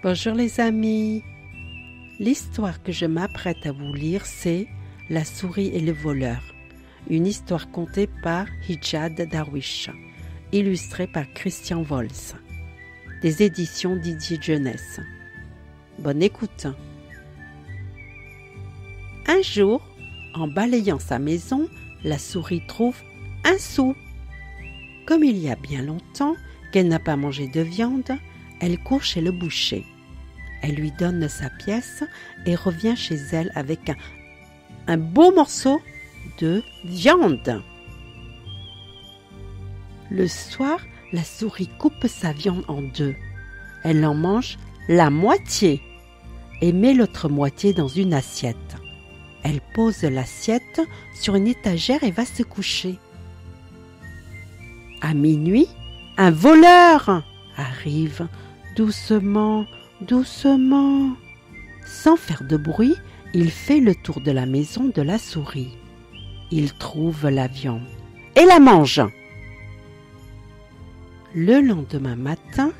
Bonjour les amis. L'histoire que je m'apprête à vous lire, c'est La souris et le voleur. Une histoire contée par Hijad Darwish, illustrée par Christian Vols, des éditions Didier Jeunesse. Bonne écoute. Un jour, en balayant sa maison, la souris trouve un sou. Comme il y a bien longtemps qu'elle n'a pas mangé de viande, elle court chez le boucher. Elle lui donne sa pièce et revient chez elle avec un beau morceau de viande. Le soir, la souris coupe sa viande en deux. Elle en mange la moitié et met l'autre moitié dans une assiette. Elle pose l'assiette sur une étagère et va se coucher. À minuit, un voleur arrive doucement, doucement. Sans faire de bruit, il fait le tour de la maison de la souris. Il trouve la viande et la mange. Le lendemain matin,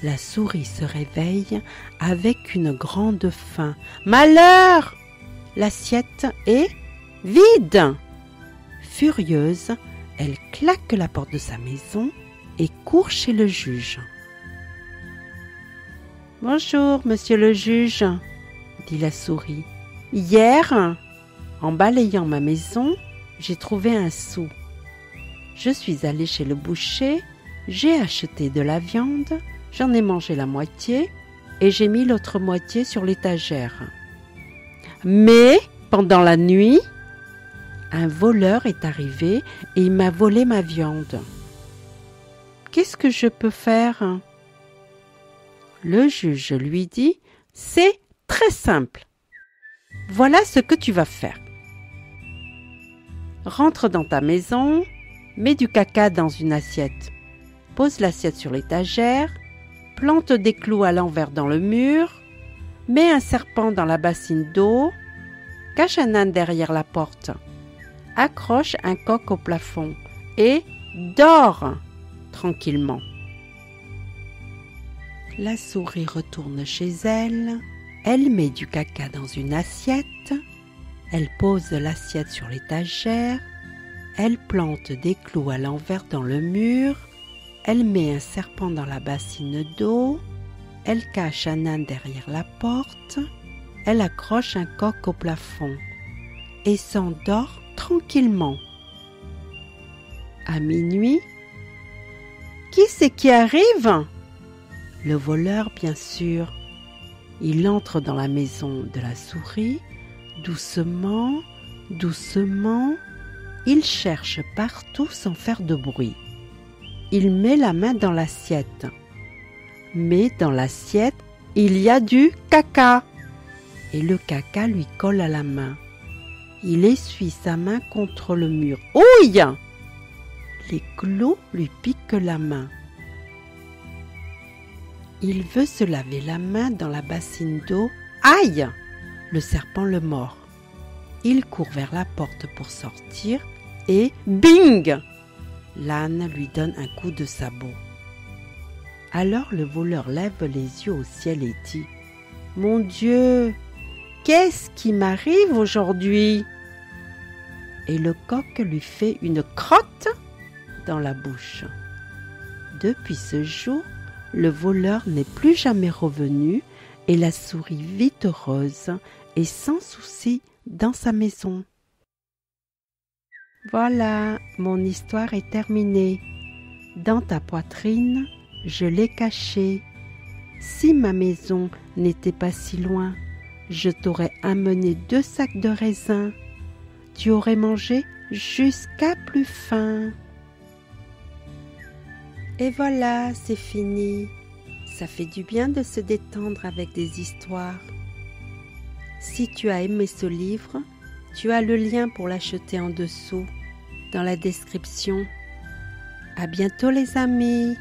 la souris se réveille avec une grande faim. Malheur! L'assiette est vide. Furieuse, elle claque la porte de sa maison et court chez le juge. « Bonjour, monsieur le juge, » dit la souris. « Hier, en balayant ma maison, j'ai trouvé un sou. Je suis allée chez le boucher, j'ai acheté de la viande, j'en ai mangé la moitié et j'ai mis l'autre moitié sur l'étagère. Mais, pendant la nuit, un voleur est arrivé et il m'a volé ma viande. Qu'est-ce que je peux faire ?» Le juge lui dit « C'est très simple. Voilà ce que tu vas faire. Rentre dans ta maison, mets du caca dans une assiette, pose l'assiette sur l'étagère, plante des clous à l'envers dans le mur, mets un serpent dans la bassine d'eau, cache un âne derrière la porte, accroche un coq au plafond et dors tranquillement. » La souris retourne chez elle, elle met du caca dans une assiette, elle pose l'assiette sur l'étagère, elle plante des clous à l'envers dans le mur, elle met un serpent dans la bassine d'eau, elle cache un âne derrière la porte, elle accroche un coq au plafond et s'endort tranquillement. À minuit, qui c'est qui arrive ? Le voleur, bien sûr. Il entre dans la maison de la souris, doucement, doucement. Il cherche partout sans faire de bruit. Il met la main dans l'assiette. Mais dans l'assiette, il y a du caca. Et le caca lui colle à la main. Il essuie sa main contre le mur. Ouille! Les clous lui piquent la main. Il veut se laver la main dans la bassine d'eau. Aïe! Le serpent le mord. Il court vers la porte pour sortir et bing! L'âne lui donne un coup de sabot. Alors le voleur lève les yeux au ciel et dit « Mon Dieu, qu'est-ce qui m'arrive aujourd'hui ?» Et le coq lui fait une crotte dans la bouche. Depuis ce jour, le voleur n'est plus jamais revenu et la souris vit heureuse et sans souci dans sa maison. Voilà, mon histoire est terminée. Dans ta poitrine, je l'ai cachée. Si ma maison n'était pas si loin, je t'aurais amené 2 sacs de raisins. Tu aurais mangé jusqu'à plus faim. Et voilà, c'est fini. Ça fait du bien de se détendre avec des histoires. Si tu as aimé ce livre, tu as le lien pour l'acheter en dessous, dans la description. À bientôt les amis.